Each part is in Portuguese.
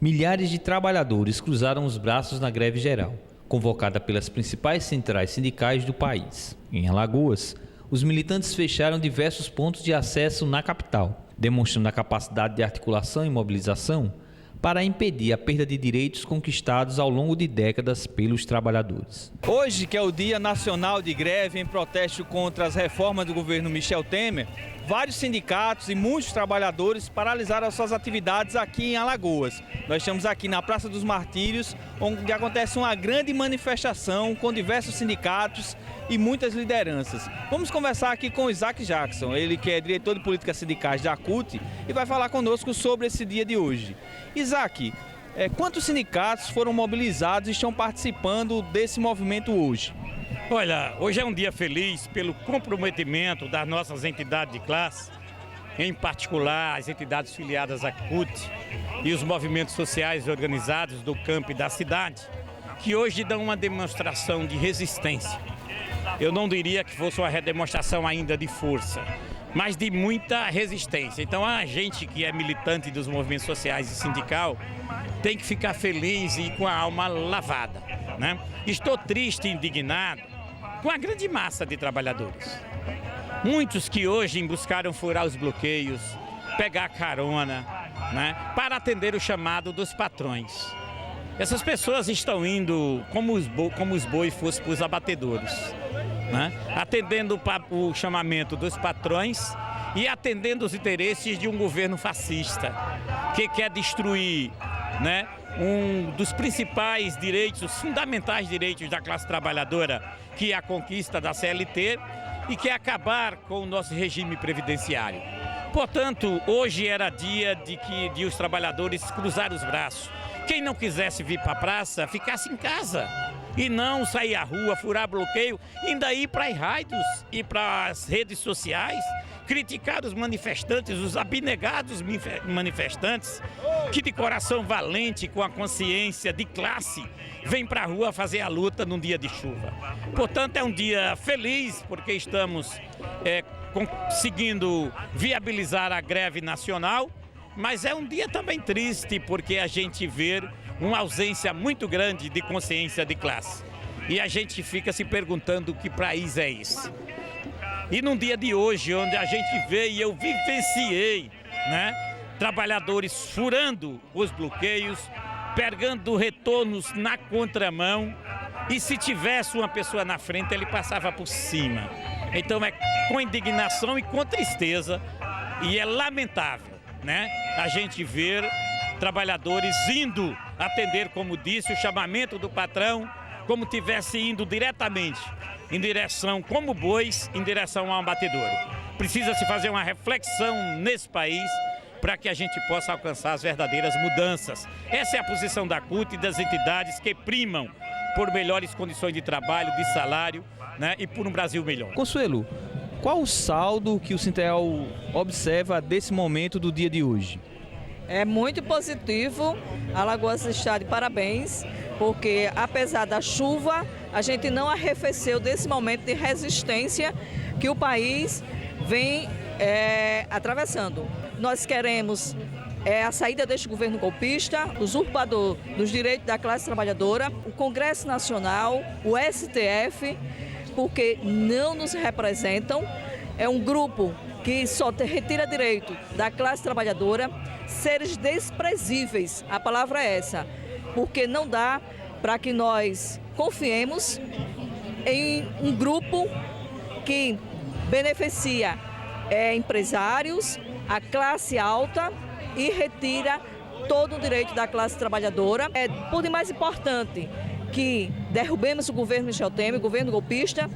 Milhares de trabalhadores cruzaram os braços na greve geral, convocada pelas principais centrais sindicais do país. Em Alagoas, os militantes fecharam diversos pontos de acesso na capital, demonstrando a capacidade de articulação e mobilização para impedir a perda de direitos conquistados ao longo de décadas pelos trabalhadores. Hoje, que é o Dia Nacional de Greve em protesto contra as reformas do governo Michel Temer, vários sindicatos e muitos trabalhadores paralisaram suas atividades aqui em Alagoas. Nós estamos aqui na Praça dos Martírios, onde acontece uma grande manifestação com diversos sindicatos e muitas lideranças. Vamos conversar aqui com o Isaac Jackson, ele que é diretor de políticas sindicais da CUT e vai falar conosco sobre esse dia de hoje. Isaac, quantos sindicatos foram mobilizados e estão participando desse movimento hoje? Olha, hoje é um dia feliz pelo comprometimento das nossas entidades de classe, em particular as entidades filiadas à CUT e os movimentos sociais organizados do campo e da cidade, que hoje dão uma demonstração de resistência. Eu não diria que fosse uma demonstração ainda de força, mas de muita resistência. Então a gente que é militante dos movimentos sociais e sindical tem que ficar feliz e com a alma lavada, né? Estou triste e indignado com a grande massa de trabalhadores. Muitos que hoje buscaram furar os bloqueios, pegar carona, né, para atender o chamado dos patrões. Essas pessoas estão indo como os bois fossem para os abatedouros, né, atendendo o chamamento dos patrões e atendendo os interesses de um governo fascista que quer destruir, né, um dos principais direitos, os fundamentais direitos da classe trabalhadora, que é a conquista da CLT, e quer acabar com o nosso regime previdenciário. Portanto, hoje era dia de os trabalhadores cruzar os braços. Quem não quisesse vir para a praça, ficasse em casa e não sair à rua, furar bloqueio, ainda ir para as rádios e para as redes sociais, criticar os manifestantes, os abnegados manifestantes, que de coração valente, com a consciência de classe, vêm para a rua fazer a luta num dia de chuva. Portanto, é um dia feliz, porque estamos conseguindo viabilizar a greve nacional, mas é um dia também triste, porque a gente vê uma ausência muito grande de consciência de classe. E a gente fica se perguntando que país é esse. E num dia de hoje, onde a gente vê e eu vivenciei, né, trabalhadores furando os bloqueios, pegando retornos na contramão, e se tivesse uma pessoa na frente, ele passava por cima. Então é com indignação e com tristeza, e é lamentável, né, a gente ver trabalhadores indo atender, como disse, o chamamento do patrão, como tivesse indo diretamente em direção, como bois, em direção ao abatedouro. Precisa se fazer uma reflexão nesse país para que a gente possa alcançar as verdadeiras mudanças. Essa é a posição da CUT e das entidades que primam por melhores condições de trabalho, de salário, né, e por um Brasil melhor. Consuelo, qual o saldo que o Sintel observa desse momento do dia de hoje? É muito positivo, Alagoas está de parabéns, porque apesar da chuva, a gente não arrefeceu desse momento de resistência que o país vem atravessando. Nós queremos a saída deste governo golpista, usurpador dos direitos da classe trabalhadora, o Congresso Nacional, o STF, porque não nos representam. É um grupo que só retira direito da classe trabalhadora, seres desprezíveis, a palavra é essa, porque não dá para que nós confiemos em um grupo que beneficia empresários, a classe alta e retira todo o direito da classe trabalhadora. É por demais importante que derrubemos o governo Michel Temer, o governo golpista,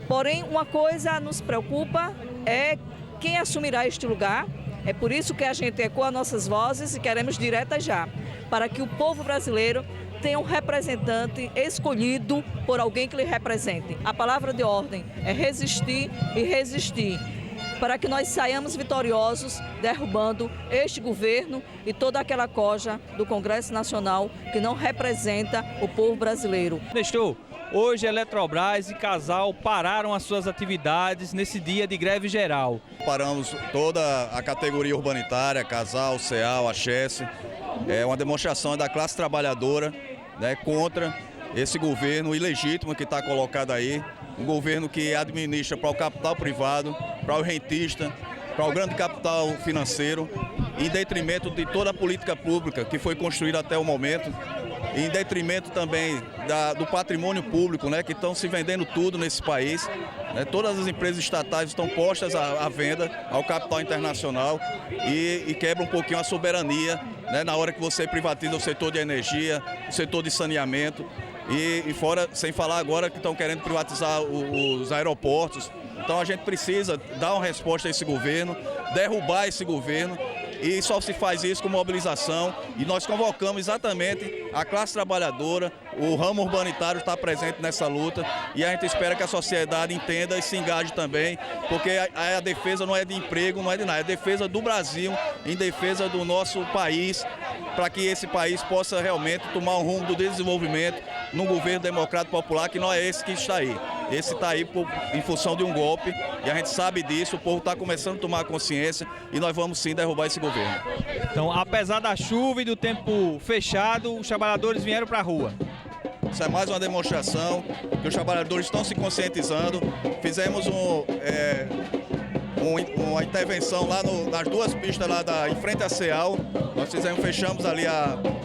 porém uma coisa nos preocupa é quem assumirá este lugar. É por isso que a gente ecoa nossas vozes e queremos diretas já, para que o povo brasileiro tenha um representante escolhido por alguém que lhe represente. A palavra de ordem é resistir e resistir, para que nós saiamos vitoriosos, derrubando este governo e toda aquela coja do Congresso Nacional que não representa o povo brasileiro. Nestor, hoje Eletrobras e Casal pararam as suas atividades nesse dia de greve geral. Paramos toda a categoria urbanitária, Casal, CEAL, a Chesse, é uma demonstração da classe trabalhadora, né, contra esse governo ilegítimo que está colocado aí, um governo que administra para o capital privado, para o rentista, para o grande capital financeiro, em detrimento de toda a política pública que foi construída até o momento, em detrimento também do patrimônio público, né, que estão se vendendo tudo nesse país. Né, todas as empresas estatais estão postas à venda ao capital internacional e quebra um pouquinho a soberania, né, na hora que você privatiza o setor de energia, o setor de saneamento e fora, sem falar agora que estão querendo privatizar os aeroportos. Então a gente precisa dar uma resposta a esse governo, derrubar esse governo. E só se faz isso com mobilização e nós convocamos exatamente a classe trabalhadora, o ramo urbanitário está presente nessa luta e a gente espera que a sociedade entenda e se engaje também, porque a defesa não é de emprego, não é de nada, é a defesa do Brasil, em defesa do nosso país, para que esse país possa realmente tomar um rumo do desenvolvimento num governo democrático popular que não é esse que está aí. Esse está aí em função de um golpe e a gente sabe disso, o povo está começando a tomar consciência e nós vamos sim derrubar esse governo. Então, apesar da chuva e do tempo fechado, os trabalhadores vieram para a rua. Isso é mais uma demonstração que os trabalhadores estão se conscientizando. Fizemos uma intervenção lá nas duas pistas lá em frente à CEAL. Nós fechamos ali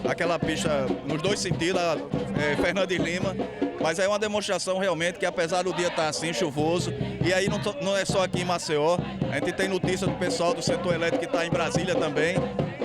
aquela pista nos dois sentidos, Fernando e Lima. Mas é uma demonstração realmente que apesar do dia estar assim, chuvoso, e aí não é só aqui em Maceió, a gente tem notícia do pessoal do setor elétrico que está em Brasília também,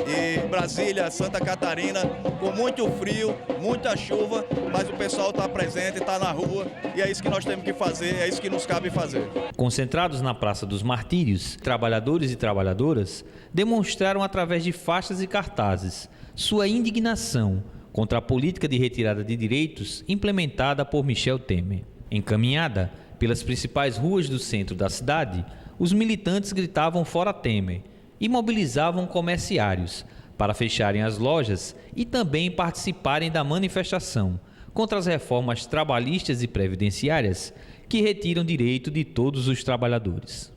e Brasília, Santa Catarina, com muito frio, muita chuva, mas o pessoal está presente, está na rua, e é isso que nós temos que fazer, é isso que nos cabe fazer. Concentrados na Praça dos Martírios, trabalhadores e trabalhadoras demonstraram através de faixas e cartazes sua indignação contra a política de retirada de direitos implementada por Michel Temer. Encaminhada pelas principais ruas do centro da cidade, os militantes gritavam "Fora Temer" e mobilizavam comerciários para fecharem as lojas e também participarem da manifestação contra as reformas trabalhistas e previdenciárias que retiram direito de todos os trabalhadores.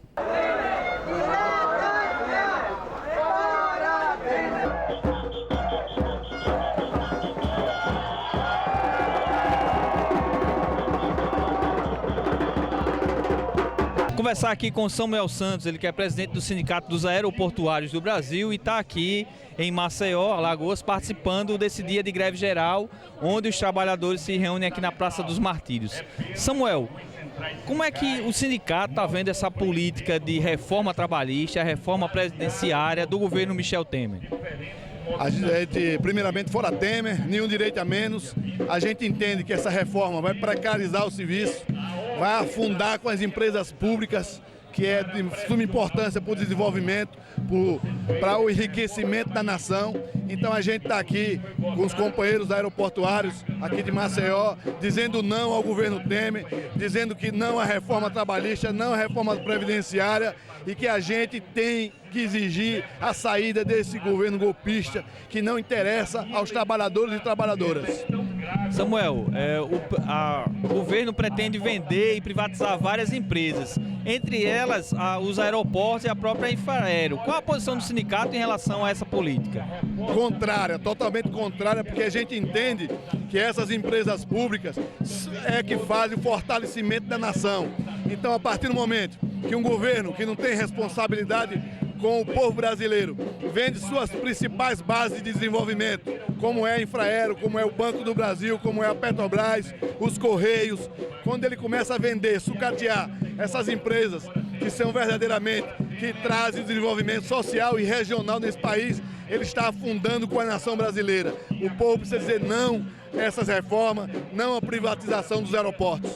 Conversar aqui com Samuel Santos, ele que é presidente do Sindicato dos Aeroportuários do Brasil e está aqui em Maceió, Alagoas, participando desse dia de greve geral, onde os trabalhadores se reúnem aqui na Praça dos Martírios. Samuel, como é que o sindicato está vendo essa política de reforma trabalhista, a reforma previdenciária do governo Michel Temer? A gente, primeiramente, fora Temer, nenhum direito a menos. A gente entende que essa reforma vai precarizar o serviço, vai afundar com as empresas públicas, que é de suma importância para o desenvolvimento, para o enriquecimento da nação. Então a gente está aqui com os companheiros aeroportuários aqui de Maceió, dizendo não ao governo Temer, dizendo que não à reforma trabalhista, não à reforma previdenciária e que a gente tem que exigir a saída desse governo golpista que não interessa aos trabalhadores e trabalhadoras. Samuel, o governo pretende vender e privatizar várias empresas, entre elas os aeroportos e a própria Infraero. Qual a posição do sindicato em relação a essa política? Contrária, totalmente contrária, porque a gente entende que essas empresas públicas é que fazem o fortalecimento da nação. Então, a partir do momento que um governo que não tem responsabilidade com o povo brasileiro vende suas principais bases de desenvolvimento, como é a Infraero, como é o Banco do Brasil, como é a Petrobras, os Correios, quando ele começa a vender, sucatear essas empresas que são verdadeiramente, que trazem desenvolvimento social e regional nesse país, ele está afundando com a nação brasileira. O povo precisa dizer não a essas reformas, não à privatização dos aeroportos.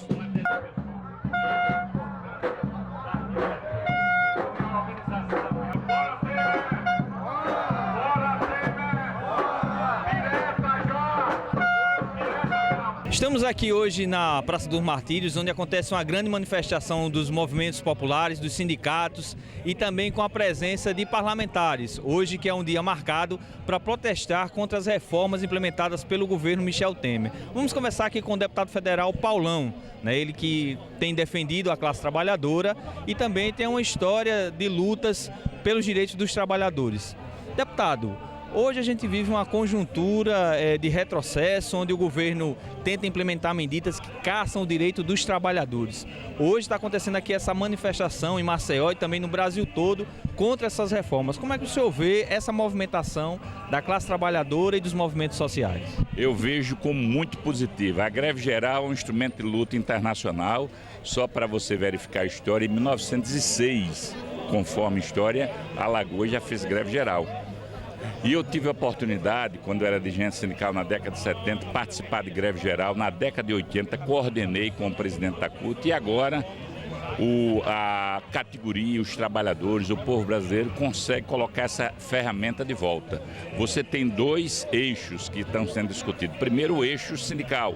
Estamos aqui hoje na Praça dos Martírios, onde acontece uma grande manifestação dos movimentos populares, dos sindicatos e também com a presença de parlamentares. Hoje que é um dia marcado para protestar contra as reformas implementadas pelo governo Michel Temer. Vamos conversar aqui com o deputado federal Paulão, ele que tem defendido a classe trabalhadora e também tem uma história de lutas pelos direitos dos trabalhadores. Deputado, Hoje a gente vive uma conjuntura de retrocesso, onde o governo tenta implementar medidas que caçam o direito dos trabalhadores. Hoje está acontecendo aqui essa manifestação em Maceió e também no Brasil todo contra essas reformas. Como é que o senhor vê essa movimentação da classe trabalhadora e dos movimentos sociais? Eu vejo como muito positiva. A greve geral é um instrumento de luta internacional. Só para você verificar a história, em 1906, conforme a história, Alagoas já fez greve geral. E eu tive a oportunidade, quando eu era dirigente sindical na década de 70, participar de greve geral. Na década de 80, coordenei com o presidente da CUT e agora a categoria, os trabalhadores, o povo brasileiro consegue colocar essa ferramenta de volta. Você tem dois eixos que estão sendo discutidos. Primeiro, o eixo sindical,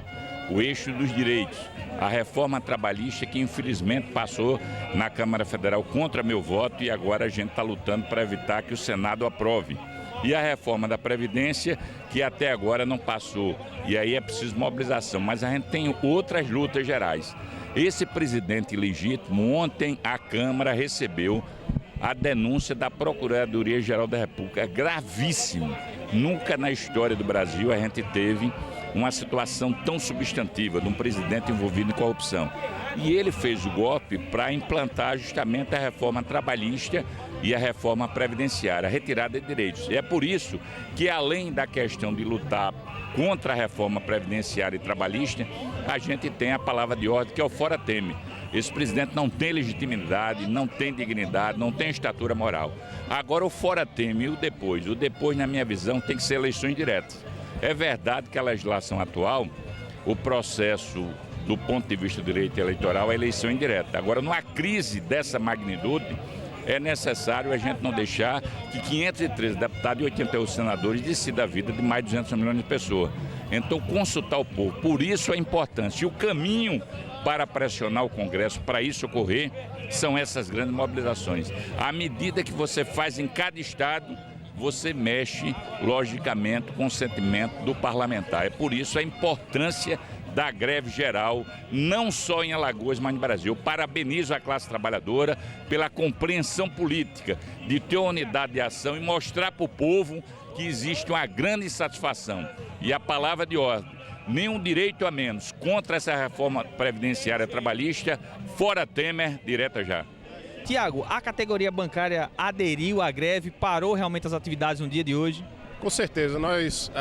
o eixo dos direitos. A reforma trabalhista que infelizmente passou na Câmara Federal contra meu voto e agora a gente está lutando para evitar que o Senado aprove. E a reforma da Previdência, que até agora não passou. E aí é preciso mobilização. Mas a gente tem outras lutas gerais. Esse presidente ilegítimo, ontem a Câmara recebeu a denúncia da Procuradoria-Geral da República. É gravíssimo. Nunca na história do Brasil a gente teve uma situação tão substantiva de um presidente envolvido em corrupção. E ele fez o golpe para implantar justamente a reforma trabalhista e a reforma previdenciária, a retirada de direitos. E é por isso que, além da questão de lutar contra a reforma previdenciária e trabalhista, a gente tem a palavra de ordem, que é o Fora Temer. Esse presidente não tem legitimidade, não tem dignidade, não tem estatura moral. Agora o Fora Temer e o depois, na minha visão, tem que ser eleições diretas. É verdade que a legislação atual, o processo do ponto de vista do direito eleitoral é eleição indireta. Agora, numa crise dessa magnitude, é necessário a gente não deixar que 513 deputados e 88 senadores decidam a vida de mais de 200 milhões de pessoas. Então, consultar o povo. Por isso a importância. E o caminho para pressionar o Congresso, para isso ocorrer, são essas grandes mobilizações. À medida que você faz em cada estado, você mexe, logicamente, com o sentimento do parlamentar. É por isso a importância da greve geral, não só em Alagoas, mas no Brasil. Eu parabenizo a classe trabalhadora pela compreensão política de ter uma unidade de ação e mostrar para o povo que existe uma grande insatisfação. E a palavra de ordem, nenhum direito a menos contra essa reforma previdenciária trabalhista, Fora Temer, direta já. Tiago, a categoria bancária aderiu à greve, parou realmente as atividades no dia de hoje? Com certeza, nós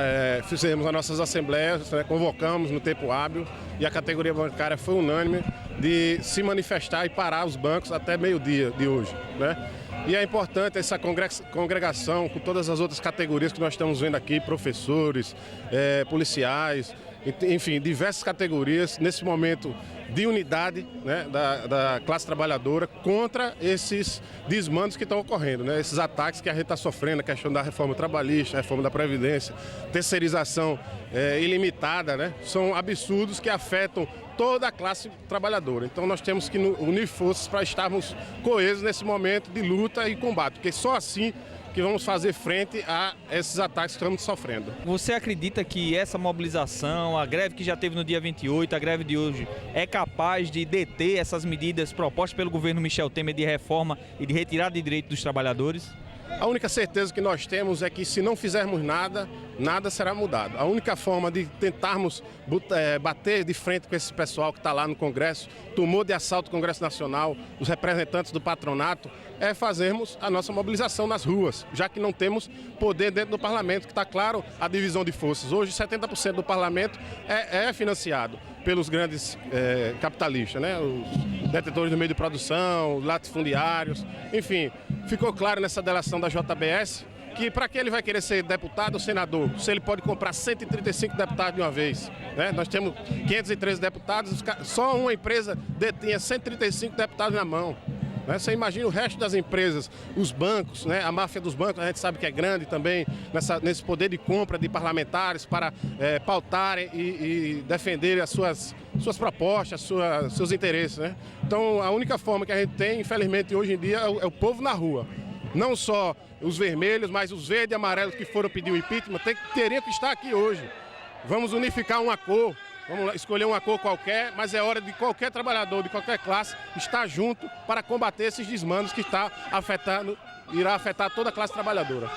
fizemos as nossas assembleias, convocamos no tempo hábil e a categoria bancária foi unânime de se manifestar e parar os bancos até meio-dia de hoje, né? E é importante essa congregação com todas as outras categorias que nós estamos vendo aqui, professores, policiais, enfim, diversas categorias nesse momento de unidade, né, da classe trabalhadora contra esses desmandos que estão ocorrendo, né, esses ataques que a gente está sofrendo, a questão da reforma trabalhista, a reforma da Previdência, terceirização ilimitada, né, são absurdos que afetam toda a classe trabalhadora. Então nós temos que unir forças para estarmos coesos nesse momento de luta e combate, porque só assim que vamos fazer frente a esses ataques que estamos sofrendo. Você acredita que essa mobilização, a greve que já teve no dia 28, a greve de hoje, é capaz de deter essas medidas propostas pelo governo Michel Temer de reforma e de retirada de direitos dos trabalhadores? A única certeza que nós temos é que se não fizermos nada, nada será mudado. A única forma de tentarmos bater de frente com esse pessoal que está lá no Congresso, tomou de assalto o Congresso Nacional, os representantes do patronato, é fazermos a nossa mobilização nas ruas, já que não temos poder dentro do parlamento, que está claro a divisão de forças. Hoje 70% do parlamento é financiado pelos grandes capitalistas, né? Os detentores do meio de produção, os latifundiários, enfim, ficou claro nessa delação da JBS que para que ele vai querer ser deputado ou senador, se ele pode comprar 135 deputados de uma vez, né? Nós temos 513 deputados, só uma empresa detinha 135 deputados na mão. Você imagina o resto das empresas, os bancos, né? A máfia dos bancos, a gente sabe que é grande também nesse poder de compra de parlamentares para pautarem e defenderem as suas propostas, seus interesses, né? Então a única forma que a gente tem, infelizmente, hoje em dia é o povo na rua. Não só os vermelhos, mas os verdes e amarelos que foram pedir o impeachment teriam que estar aqui hoje. Vamos unificar uma cor. Vamos escolher uma cor qualquer, mas é hora de qualquer trabalhador, de qualquer classe, estar junto para combater esses desmandos que irá afetar toda a classe trabalhadora.